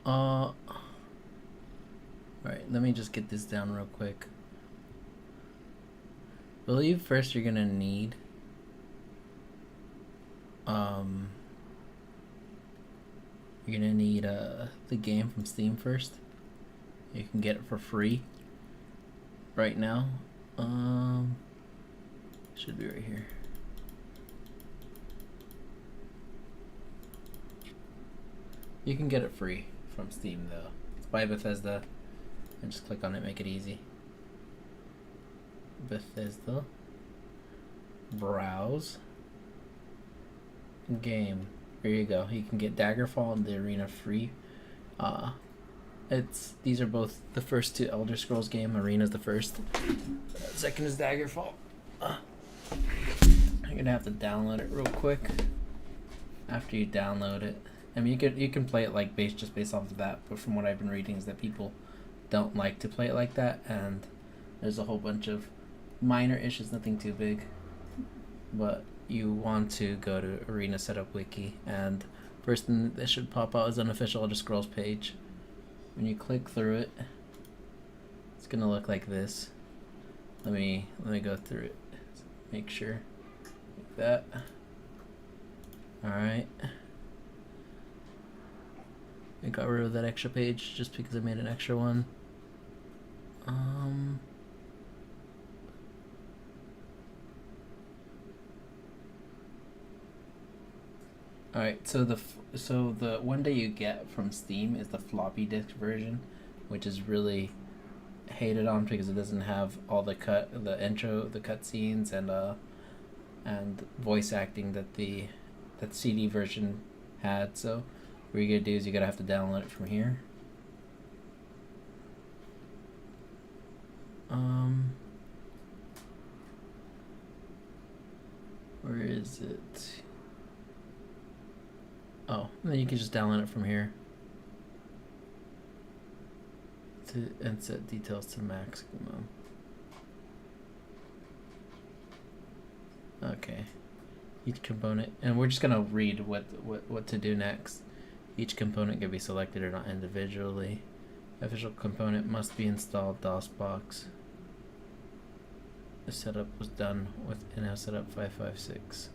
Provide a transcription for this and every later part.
Alright, let me just get this down real quick. I believe first you're gonna need the game from Steam first. You can get it for free right now. Should be right here. You can get it free from Steam though. It's by Bethesda. And just click on it, make it easy. Bethesda. Browse. Game. There you go. You can get Daggerfall and the Arena free. These are both the first two Elder Scrolls game. Arena's the first. Second is Daggerfall. I'm gonna have to download it real quick. After you download it, I mean you can play it like just based off of that. But from what I've been reading is that people don't like to play it like that, and there's a whole bunch of minor issues, nothing too big. But you want to go to Arena Setup Wiki, and first thing that should pop out is an official Elder Scrolls page. When you click through it, it's gonna look like this. Let me go through it. Make sure like that. All right. I got rid of that extra page just because I made an extra one. Alright, so the one that you get from Steam is the floppy disk version, which is really hated on because it doesn't have all the intro, the cutscenes, and voice acting that CD version had. So what you're gonna do is you're gonna have to download it from here. Where is it? Oh, and then you can just download it from here. And set details to maximum. Okay. Each component, and we're just gonna read what to do next. Each component can be selected or not individually. Official component must be installed. DOSBox. The setup was done with in-house setup 556.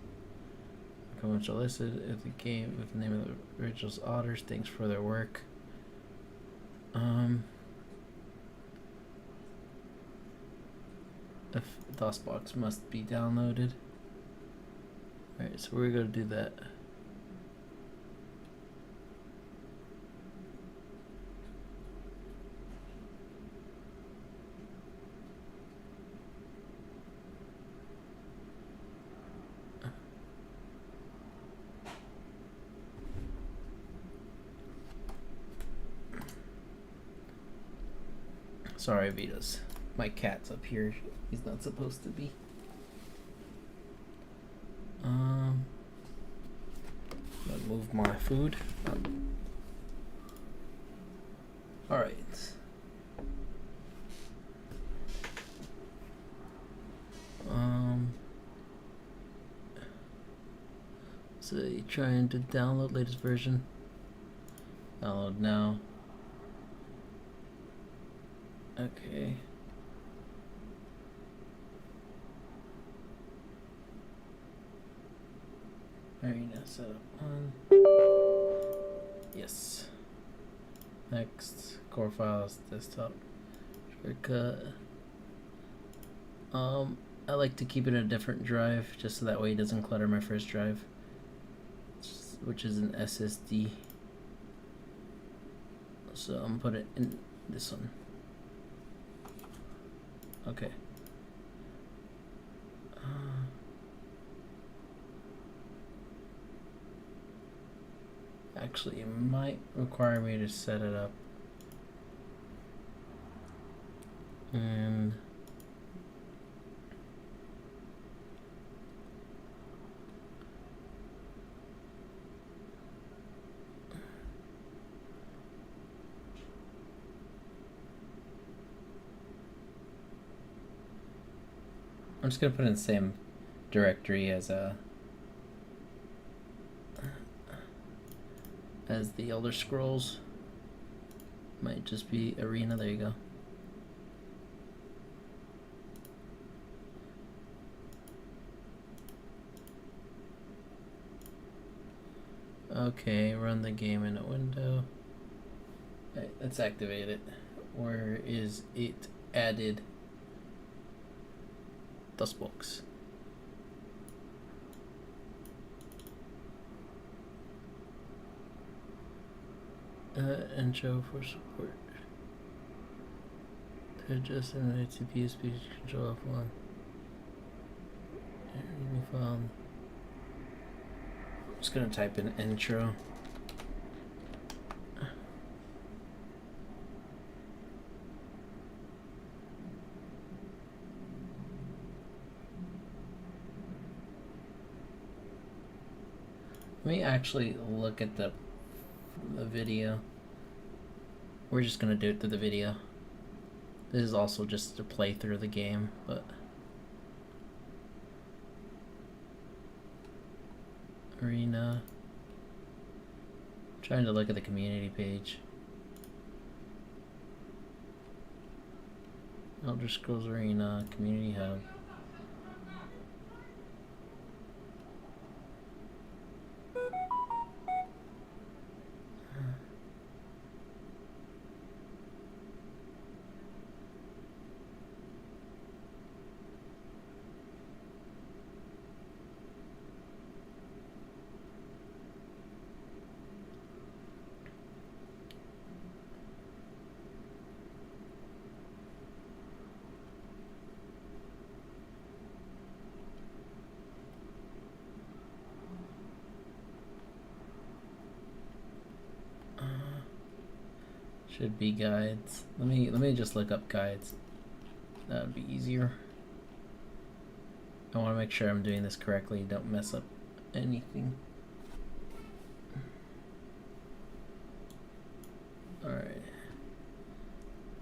Components are listed if the game with the name of the original's authors. Thanks for their work. If DOSBox must be downloaded. Alright, so we're gonna do that. Sorry, Vitas. My cat's up here. He's not supposed to be. I'll move my food. Alright. So you're trying to download latest version. Download now. Okay. Arena setup on. Yes. Next. Core files, desktop. Shortcut. I like to keep it in a different drive just so that way it doesn't clutter my first drive, which is an SSD. So I'm gonna put it in this one. Okay. Actually, it might require me to set it up. And I'm just gonna put in the same directory as the Elder Scrolls. Might just be arena. There you go. Okay, run the game in a window. Right, let's activate it. Where is it added? DOSBox. Intro for support. To adjust an HTTP speech control offline. I'm just gonna type in intro. Let me actually look at the video. We're just gonna do it through the video. This is also just to play through the game, but arena. I'm trying to look at the community page. Elder Scrolls Arena, Community Hub. Should be guides. Let me just look up guides. That would be easier. I want to make sure I'm doing this correctly. Don't mess up anything. Alright.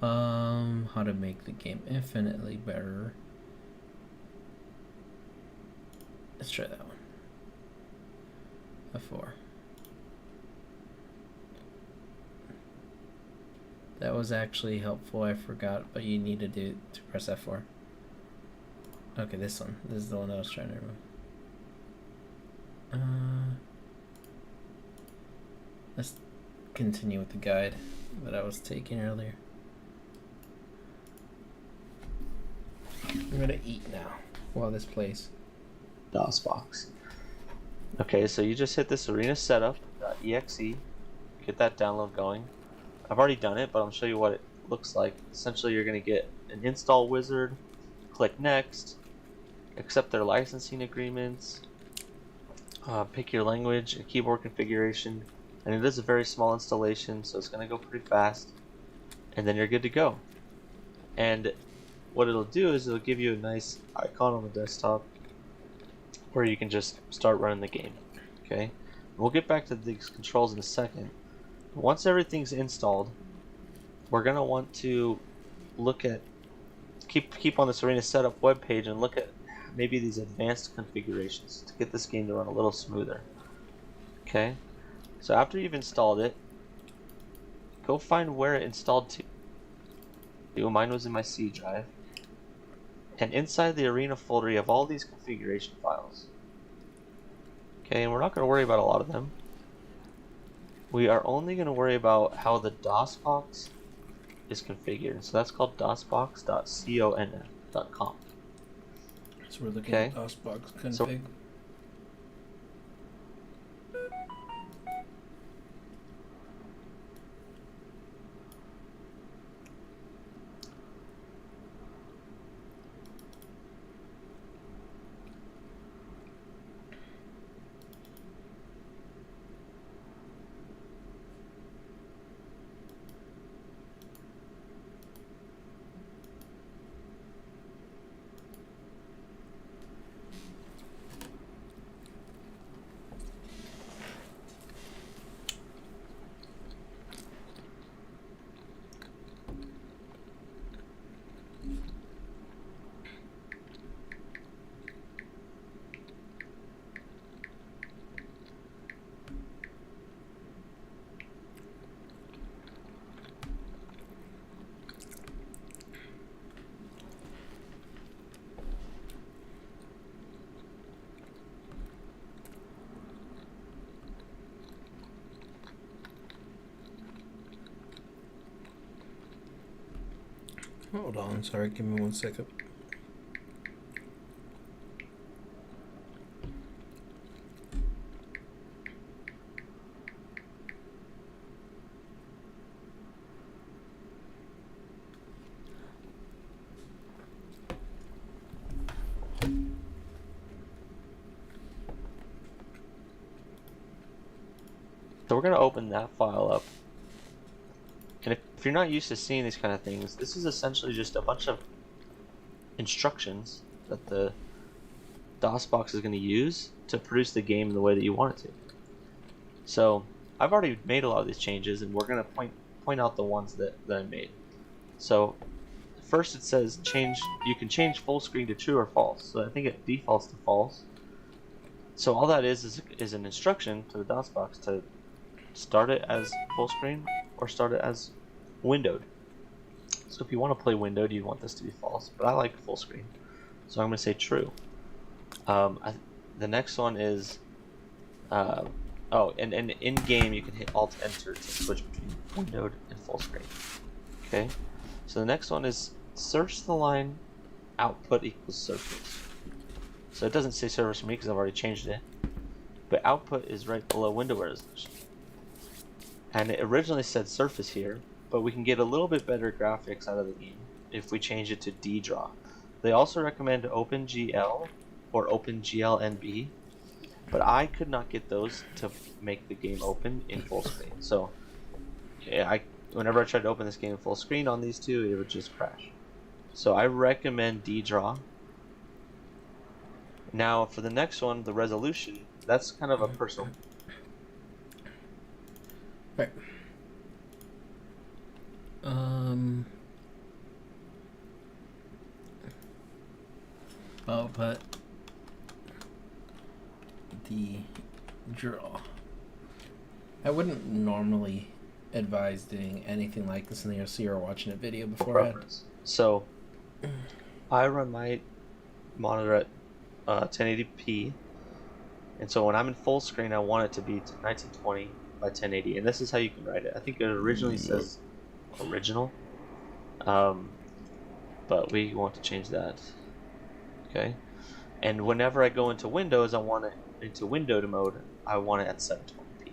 How to make the game infinitely better. Let's try that one. F4. That was actually helpful. I forgot, but you need to press F4. Okay, this one. This is the one I was trying to remove. Let's continue with the guide that I was taking earlier. I'm gonna eat now while this plays. DOSBox. Okay, so you just hit this arena setup.exe, get that download going. I've already done it, but I'll show you what it looks like. Essentially, you're going to get an install wizard, click next, accept their licensing agreements, pick your language and keyboard configuration, and it is a very small installation, so it's going to go pretty fast, and then you're good to go. And what it'll do is it'll give you a nice icon on the desktop where you can just start running the game. Okay, we'll get back to these controls in a second. Once everything's installed, we're gonna want to look at keep on this arena setup web page and look at maybe these advanced configurations to get this game to run a little smoother. Okay, so after you've installed it, go find where it installed to. Mine was in my C drive, and inside the arena folder you have all these configuration files. Okay, and we're not going to worry about a lot of them. We are only going to worry about how the DOSBox is configured. So that's called DOSBox.conf.com. So we're looking at DOSBox config. Hold on, sorry, give me 1 second. So we're going to open that file up. And if you're not used to seeing these kind of things, this is essentially just a bunch of instructions that the DOSBox is going to use to produce the game in the way that you want it to. So I've already made a lot of these changes, and we're going to point out the ones that I made. So first it says you can change full screen to true or false. So I think it defaults to false. So all that is an instruction to the DOSBox to start it as full screen or start it as windowed. So if you want to play windowed, you want this to be false, but I like full screen, so I'm going to say true. The next one is and in game you can hit Alt Enter to switch between windowed and full screen. Okay, so the next one is search the line output equals surface. So it doesn't say surface for me because I've already changed it, but output is right below window resolution. And it originally said surface here, but we can get a little bit better graphics out of the game if we change it to DDraw. They also recommend OpenGL or OpenGL-NB, but I could not get those to make the game open in full screen. So yeah, whenever I tried to open this game in full screen on these two, it would just crash. So I recommend DDraw. Now for the next one, the resolution, that's kind of a personal. Right. Oh, but the draw. I wouldn't normally advise doing anything like this unless you're watching a video beforehand. So I run my monitor at 1080p, and so when I'm in full screen, I want it to be 1920 by 1080, and this is how you can write it. I think it originally says original, but we want to change that. Okay, and whenever I go into Windows, I want it into windowed mode. I want it at 720p.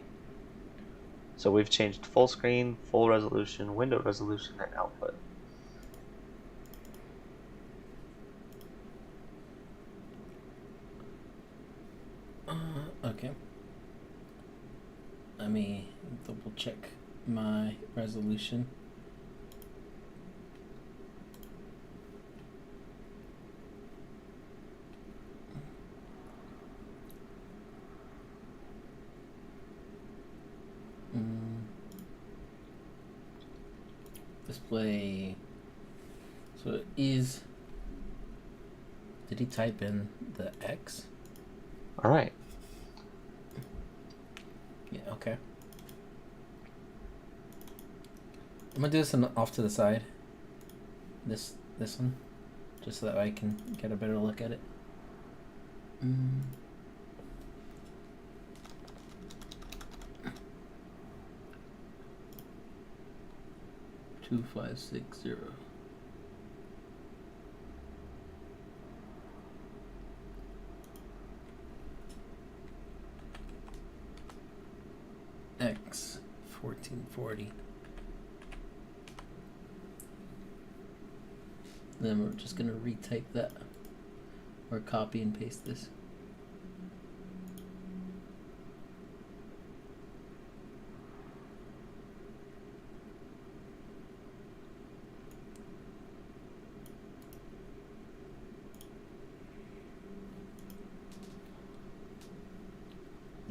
So we've changed full screen, full resolution, window resolution, and output. Okay. Let me double check my resolution. Display. So it is. Did he type in the X? All right. Yeah, okay. I'm gonna do this off to the side. This one, just so that I can get a better look at it. 2560. X 1440. Then we're just gonna retype that or copy and paste this.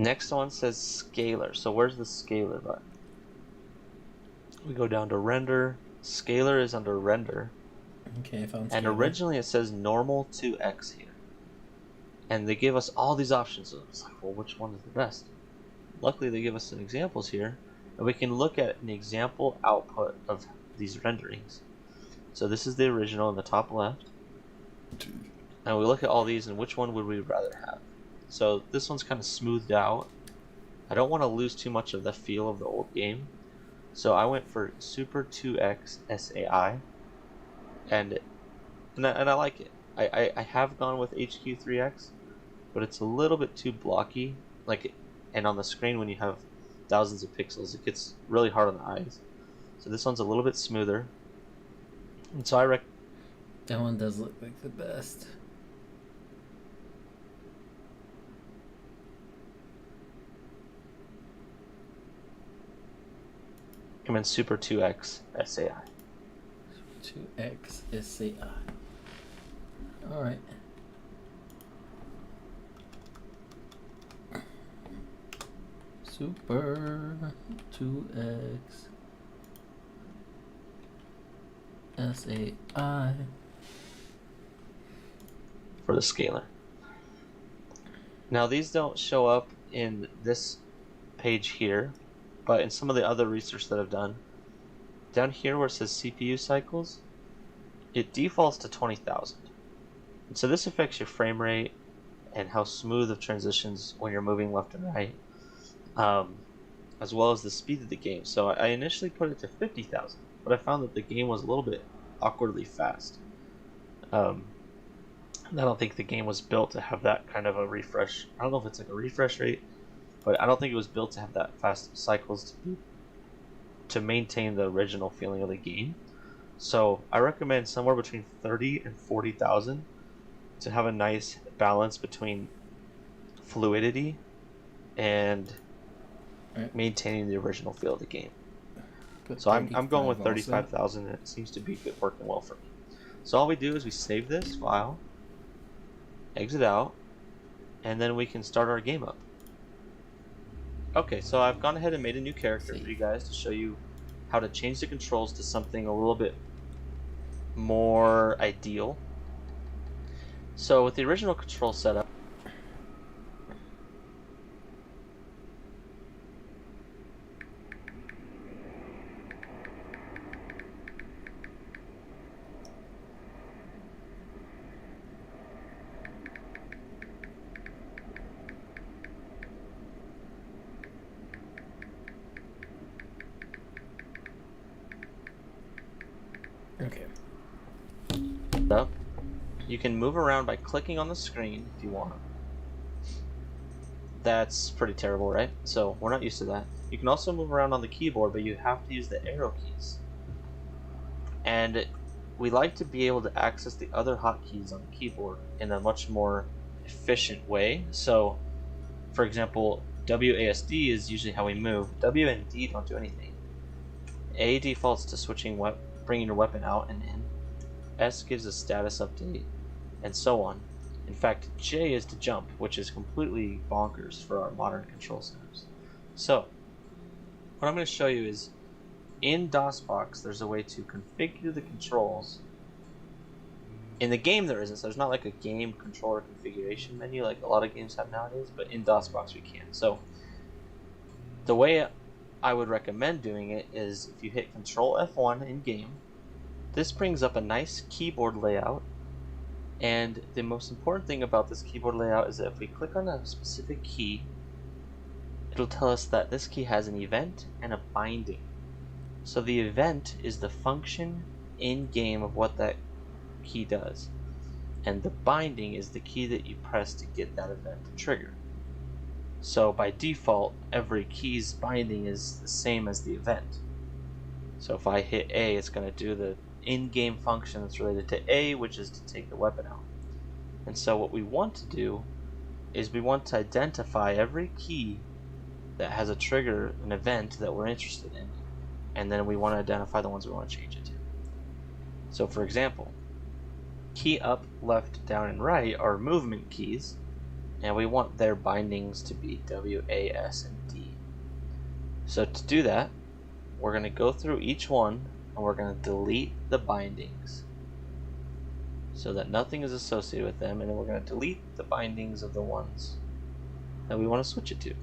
Next one says scalar. So where's the scalar button? We go down to render. Scalar is under render. Okay, I found scalar. And originally it says normal to X here. And they give us all these options. So it's like, well, which one is the best? Luckily they give us some examples here. And we can look at an example output of these renderings. So this is the original in the top left. And we look at all these and which one would we rather have? So this one's kind of smoothed out. I don't want to lose too much of the feel of the old game. So I went for Super 2X SAI. and I like it. I have gone with HQ3X, but it's a little bit too blocky. And on the screen when you have thousands of pixels, it gets really hard on the eyes. So this one's a little bit smoother. And so that one does look like the best. recommend Super 2X SAI. 2X SAI. Alright. Super 2X SAI. For the scaler. Now these don't show up in this page here, but in some of the other research that I've done, down here where it says CPU cycles, it defaults to 20,000. And so this affects your frame rate and how smooth of transitions when you're moving left and right, as well as the speed of the game. So I initially put it to 50,000, but I found that the game was a little bit awkwardly fast. I don't think the game was built to have that kind of a refresh. I don't know if it's like a refresh rate, but I don't think it was built to have that fast cycles to maintain the original feeling of the game. So I recommend somewhere between 30 and 40,000 to have a nice balance between fluidity and maintaining the original feel of the game. So I'm going with 35,000, and it seems to be working well for me. So all we do is we save this file, exit out, and then we can start our game up. Okay, so I've gone ahead and made a new character for you guys to show you how to change the controls to something a little bit more ideal. So with the original control setup, you can move around by clicking on the screen if you want. That's pretty terrible, right? So we're not used to that. You can also move around on the keyboard, but you have to use the arrow keys. And we like to be able to access the other hotkeys on the keyboard in a much more efficient way. So, for example, WASD is usually how we move. W and D don't do anything. A defaults to switching bringing your weapon out and in. S gives a status update, and so on. In fact, J is to jump, which is completely bonkers for our modern control setups. So, what I'm going to show you is, in DOSBox, there's a way to configure the controls. In the game there isn't, so there's not like a game controller configuration menu like a lot of games have nowadays, but in DOSBox we can. So, the way I would recommend doing it is if you hit Control F1 in game, this brings up a nice keyboard layout, and the most important thing about this keyboard layout is that if we click on a specific key, it'll tell us that this key has an event and a binding. So the event is the function in game of what that key does, and the binding is the key that you press to get that event to trigger. So by default, every key's binding is the same as the event. So if I hit A, it's going to do the in-game function that's related to A, which is to take the weapon out. And so what we want to do is we want to identify every key that has a trigger, an event that we're interested in, and then we want to identify the ones we want to change it to. So for example, key up, left, down, and right are movement keys, and we want their bindings to be W, A, S, and D. So to do that, we're going to go through each one and we're going to delete the bindings so that nothing is associated with them, and then we're going to delete the bindings of the ones that we want to switch it to.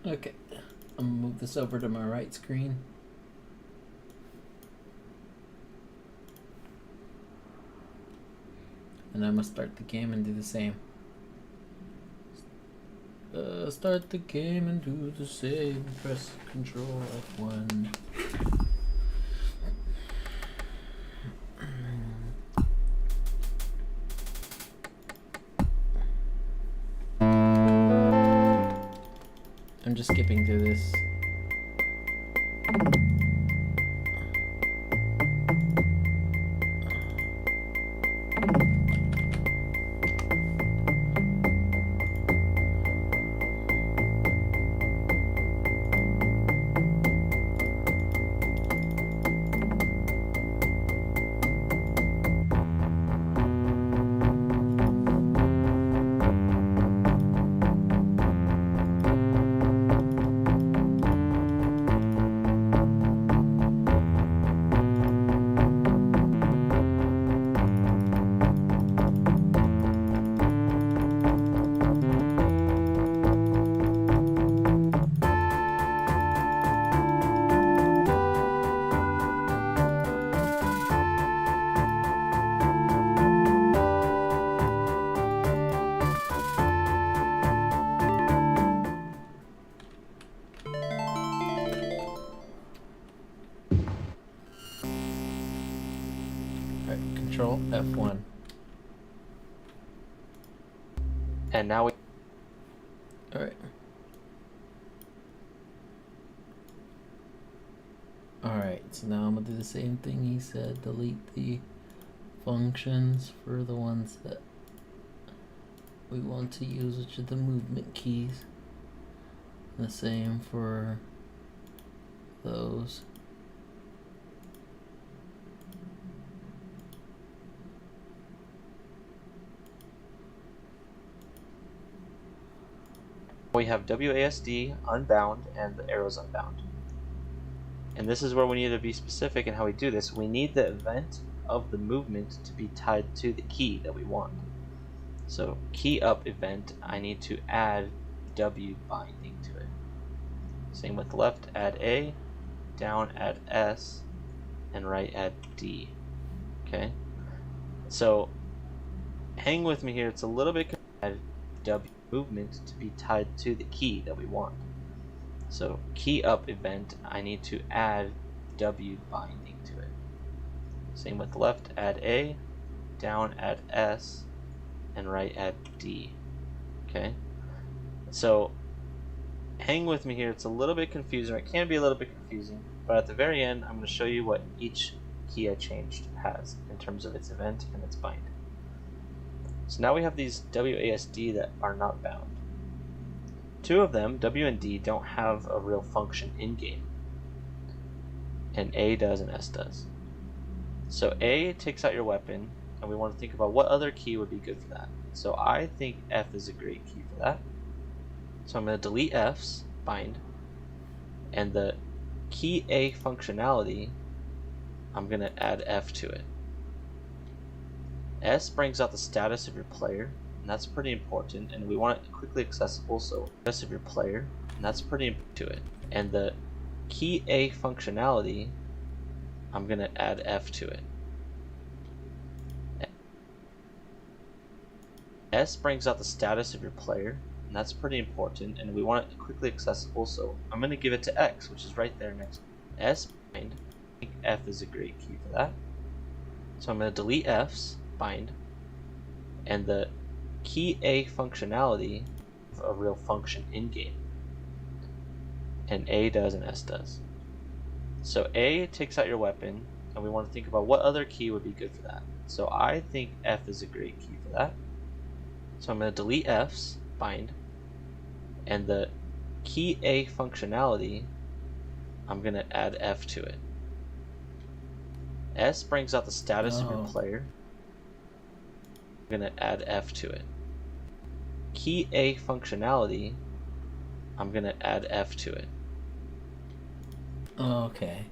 Okay, I'm going to move this over to my right screen. And I'm going to start the game and do the same. Start the game and do the same. Press Control F1. just skipping through this. Alright, Control F1. And now we Alright. Alright, so now I'm gonna do the same thing he said. Delete the functions for the ones that we want to use, which are the movement keys. The same for those. have WASD unbound and the arrows unbound. And this is where we need to be specific in how we do this. We need the event of the movement to be tied to the key that we want. So key up event, I need to add W binding to it. Same with left, add A, down, add S, and right, add D. Okay? So hang with me here, it's a little bit add W movement to be tied to the key that we want. So key up event, I need to add W binding to it. Same with left, add A, down, add S, and right, add D. Okay? So hang with me here, it's a little bit confusing, or it can be a little bit confusing, but at the very end I'm going to show you what each key I changed has in terms of its event and its bind. So now we have these WASD that are not bound. Two of them, W and D, don't have a real function in-game, and A does and S does. So A takes out your weapon, and we want to think about what other key would be good for that. So I think F is a great key for that. So I'm going to delete F's, bind, and the key A functionality, I'm going to add F to it. S brings out the status of your player, and that's pretty important, and we want it quickly accessible, so status of your player, and that's pretty important to it. And the key A functionality, I'm going to add F to it. S brings out the status of your player, and that's pretty important, and we want it quickly accessible, so I'm going to give it to X, which is right there next. S bind, I think F is a great key for that. So I'm going to delete F's, bind, and the key A functionality of a real function in-game, and A does and S does. So A takes out your weapon, and we want to think about what other key would be good for that. So I think F is a great key for that. So I'm going to delete F's, bind, and the key A functionality, I'm going to add F to it. S brings out the status of your player. I'm going to add F to it. Key A functionality, I'm going to add F to it. Okay.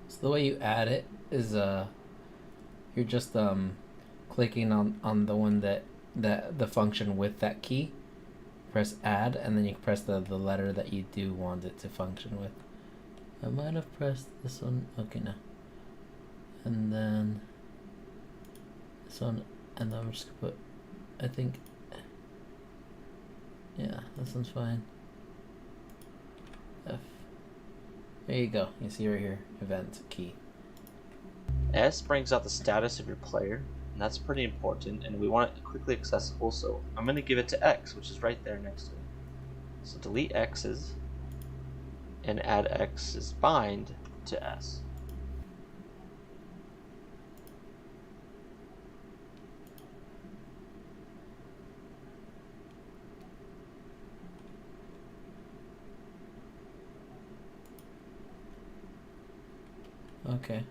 So the way you add it is you're just clicking on the one that the function with that key. Press add, and then you press the letter that you do want it to function with. I might have pressed this one. Okay, no. And then this one, and then I'm just gonna put, I think, yeah, this one's fine. F. There you go. You see right here, event key. S brings out the status of your player, and that's pretty important, and we want it quickly accessible, so I'm going to give it to X, which is right there next to it. So delete X's and add X's bind to S. Okay.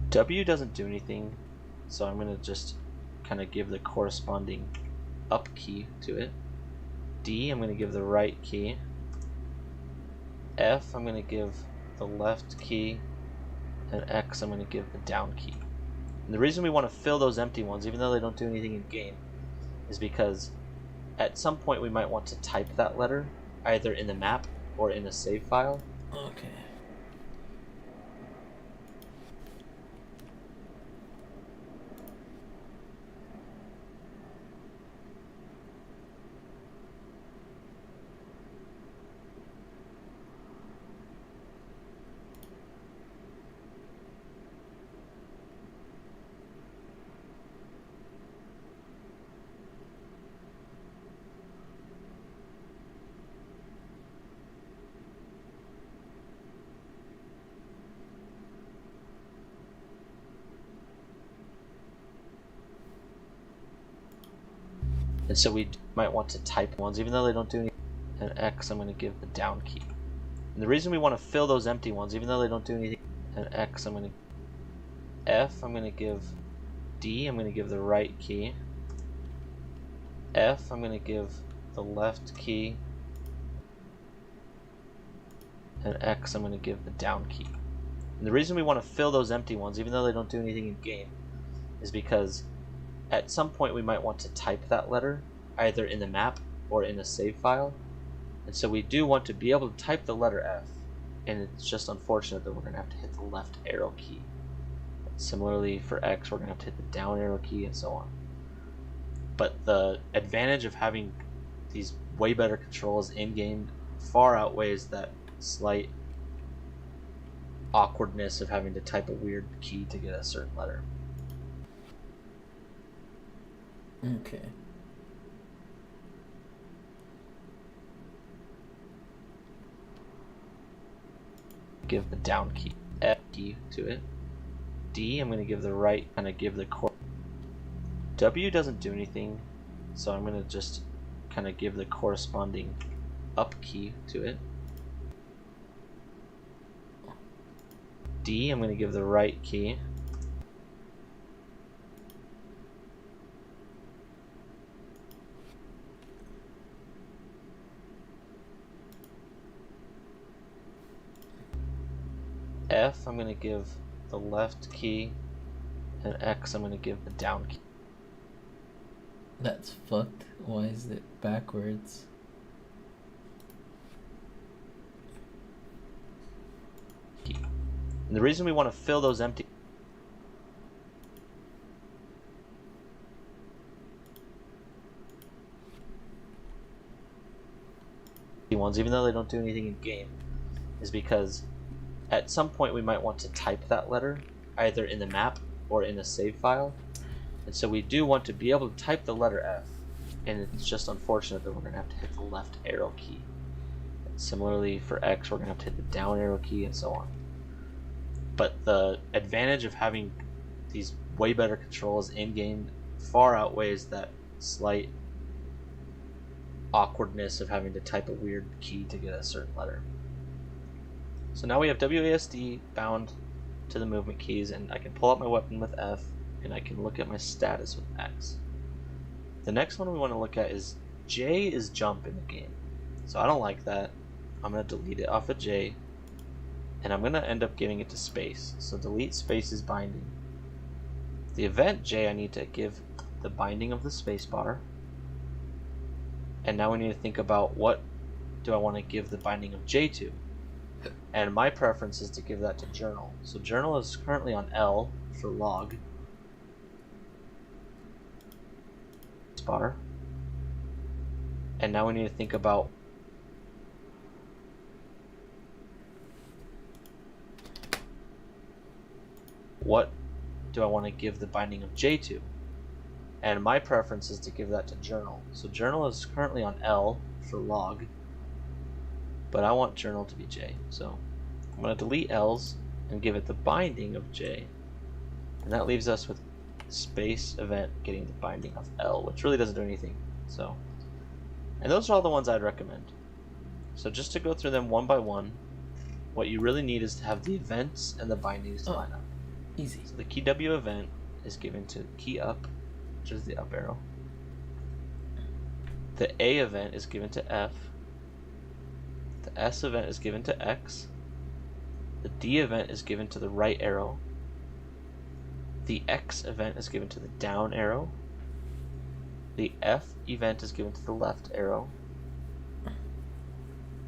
W doesn't do anything, so I'm going to just kind of give the corresponding up key to it. D, I'm going to give the right key. F, I'm going to give the left key. And X, I'm going to give the down key. And the reason we want to fill those empty ones, even though they don't do anything in game, is because at some point we might want to type that letter, either in the map or in a save file. Okay. And so we might want to type ones, even though they don't do anything. And X, I'm going to give the down key. And the reason we want to fill those empty ones, even though they don't do anything. And X, I'm going to F, I'm going to give D, I'm going to give the right key. F, I'm going to give the left key. And X, I'm going to give the down key. And the reason we want to fill those empty ones, even though they don't do anything in game, is because at some point we might want to type that letter, either in the map or in a save file. And so we do want to be able to type the letter F, and it's just unfortunate that we're going to have to hit the left arrow key. Similarly for X, we're going to have to hit the down arrow key and so on. But the advantage of having these way better controls in-game far outweighs that slight awkwardness of having to type a weird key to get a certain letter. Okay. Give the down key, F key to it. D, I'm going to give the right, kind of give the core. W doesn't do anything, so I'm going to just kind of give the corresponding up key to it. D, I'm going to give the right key. F, I'm going to give the left key, and X, I'm going to give the down key. That's fucked. Why is it backwards? And the reason we want to fill those empty ones, even though they don't do anything in game, is because at some point we might want to type that letter, either in the map or in a save file. And so we do want to be able to type the letter F, and it's just unfortunate that we're going to have to hit the left arrow key. Similarly for X, we're going to have to hit the down arrow key and so on. But the advantage of having these way better controls in-game far outweighs that slight awkwardness of having to type a weird key to get a certain letter. So now we have WASD bound to the movement keys, and I can pull up my weapon with F, and I can look at my status with X. The next one we want to look at is J is jump in the game. So I don't like that. I'm going to delete it off of J, and I'm going to end up giving it to space. So delete space is binding. The event J, I need to give the binding of the space bar. And now we need to think about what do I want to give the binding of J to? And my preference is to give that to journal. So journal is currently on L for log. Bar. And now we need to think about what do I want to give the binding of J to? And my preference is to give that to journal. So journal is currently on L for log, but I want journal to be J. So I'm going to delete L's and give it the binding of J. And that leaves us with space event getting the binding of L, which really doesn't do anything. So, and those are all the ones I'd recommend. So just to go through them one by one, what you really need is to have the events and the bindings to line up. Easy. So the key W event is given to key up, which is the up arrow. The A event is given to F. The S event is given to X. The D event is given to the right arrow. The X event is given to the down arrow. The F event is given to the left arrow.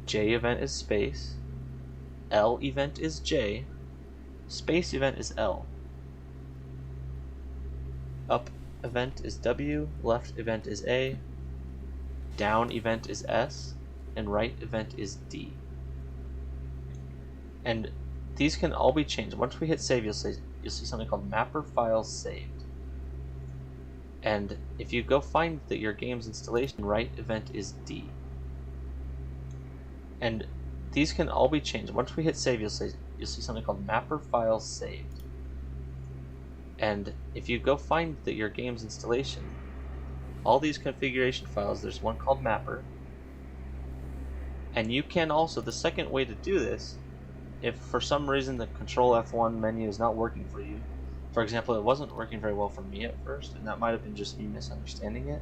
J event is space. L event is J. Space event is L. Up event is W. Left event is A. Down event is S. And right event is D. And these can all be changed. Once we hit save, you'll see something called mapper files saved. And if you go find that your game's installation, right event is D. And these can all be changed. Once we hit save, you'll see something called mapper files saved. And if you go find that your game's installation, all these configuration files, there's one called mapper. And you can also, the second way to do this, if for some reason the Control F1 menu is not working for you, for example, it wasn't working very well for me at first, and that might have been just me misunderstanding it.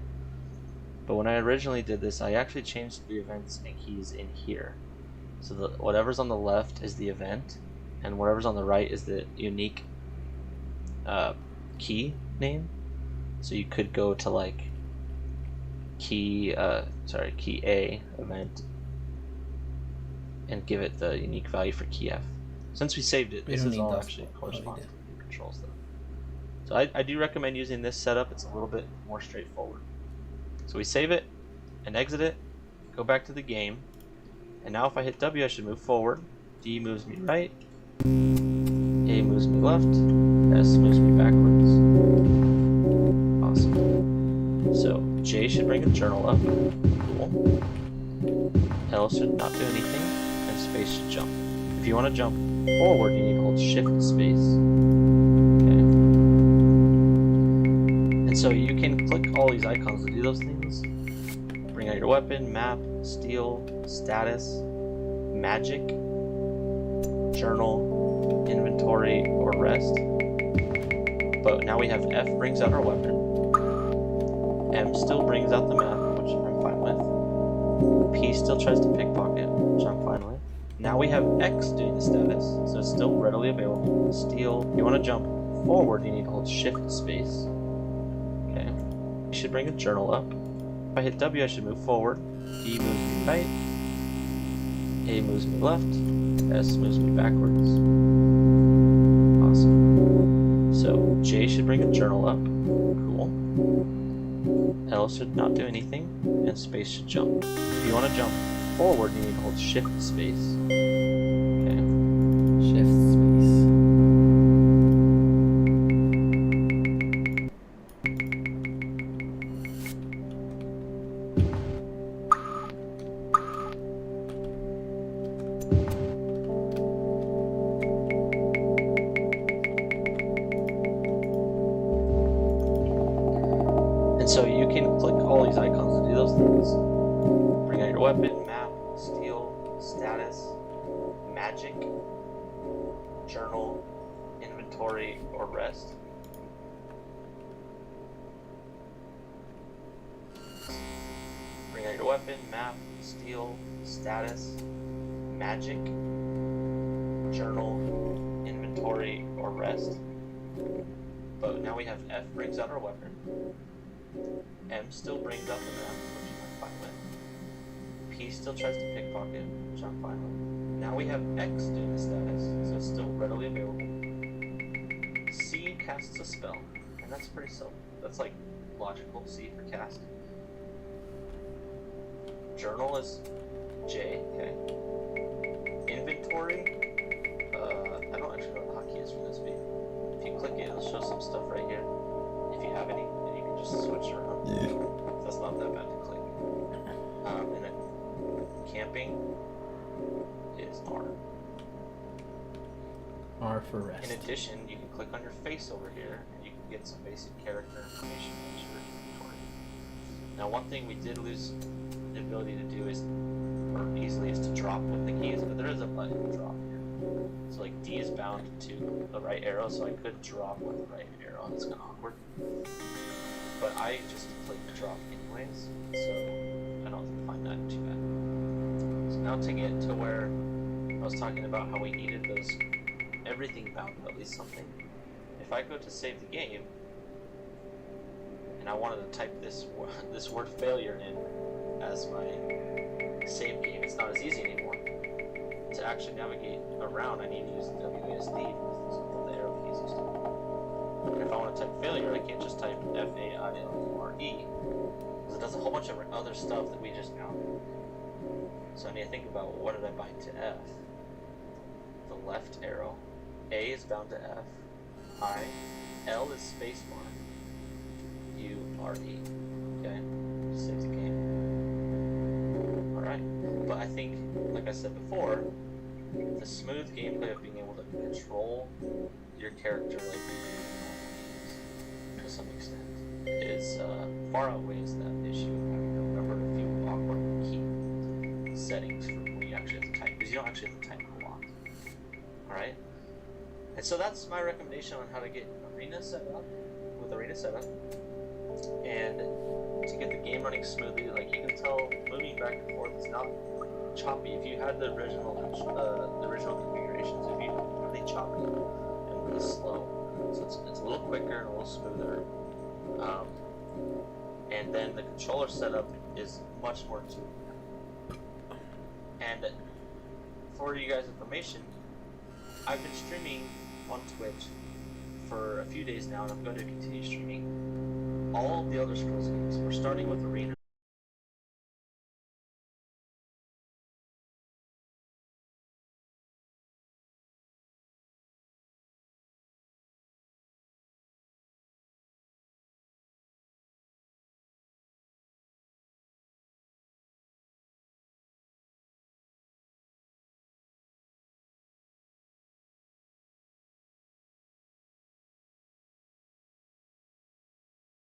But when I originally did this, I actually changed the events and keys in here. So whatever's on the left is the event, and whatever's on the right is the unique key name. So you could go to like key A event and give it the unique value for key F. Since we saved it, this is all actually corresponds to the controls though. So I do recommend using this setup. It's a little bit more straightforward. So we save it and exit it, go back to the game, and now if I hit W I should move forward, D moves me right, A moves me left, S moves me backwards. Awesome. So J should bring the journal up, cool. L should not do anything, and space should jump. If you want to jump forward, you need to hold shift space. And so you can click all these icons to do those things. Bring out your weapon, map, steal, status, magic, journal, inventory, or rest. But now we have F brings out our weapon. M still brings out the map, which I'm fine with. P still tries to pickpocket, which I'm fine with. Now we have X doing the status, so it's still readily available. Steal. If you want to jump forward, you need to hold shift space. You should bring a journal up. If I hit W, I should move forward. D moves me right. A moves me left. S moves me backwards. Awesome. So J should bring a journal up. Cool. L should not do anything, and space should jump. If you want to jump forward, you need to hold shift space. Shift space. And so you can click all these icons to do those things. Bring out your weapon, map, steal, status, magic, journal, inventory, or rest. Bring out your weapon, map, steal, status, magic, journal, inventory, or rest. But now we have F brings out our weapon. M still brings out the map, which I'm fine with. P still tries to pickpocket, which I'm fine with. Now we have X doing the status, so it's still readily available. C casts a spell, and that's pretty simple. That's like logical. C for cast. Journal is J, okay. Inventory, I don't actually know what the hotkey is for this, but if you click it, it'll show some stuff right here. If you have any, then you can just switch around. That's not that bad to click. And then camping is R. R for rest. In addition, you can click on your face over here, and you can get some basic character information into your inventory. Now, one thing we did lose the ability to do is, or easily, is to drop with the keys, but there is a button to drop here. So like D is bound to the right arrow, so I could drop with the right arrow. That's kind of awkward. But I just click drop anyways, so I don't find that too bad. So now to get to where I was talking about how we needed those everything bound to at least something. If I go to save the game, and I wanted to type this word failure in as my save game, it's not as easy anymore. To actually navigate around, I need to use the WASD because the arrow keys and stuff. And if I want to type failure, I can't just type FAILURE, because it does a whole bunch of other stuff that we just found. So I need to think about, well, what did I bind to F? The left arrow. A is bound to F. I. L is spacebar. U, R, E. Okay? Save the game. Alright. But I think, like I said before, the smooth gameplay of being able to control your character like you do to some extent is far outweighs that issue of having to remember a few awkward key settings for when you actually have to type, because you don't actually have to type a lot. Alright? And so that's my recommendation on how to get Arena set up with Arena Setup. And to get the game running smoothly, like you can tell, moving back and forth is not choppy. If you had the original configurations, it'd be really choppy and really slow. So it's a little quicker and a little smoother. And then the controller setup is much more intuitive. And for you guys' information, I've been streaming on Twitch for a few days now, and I'm going to continue streaming all of the Elder Scrolls games. We're starting with Arena.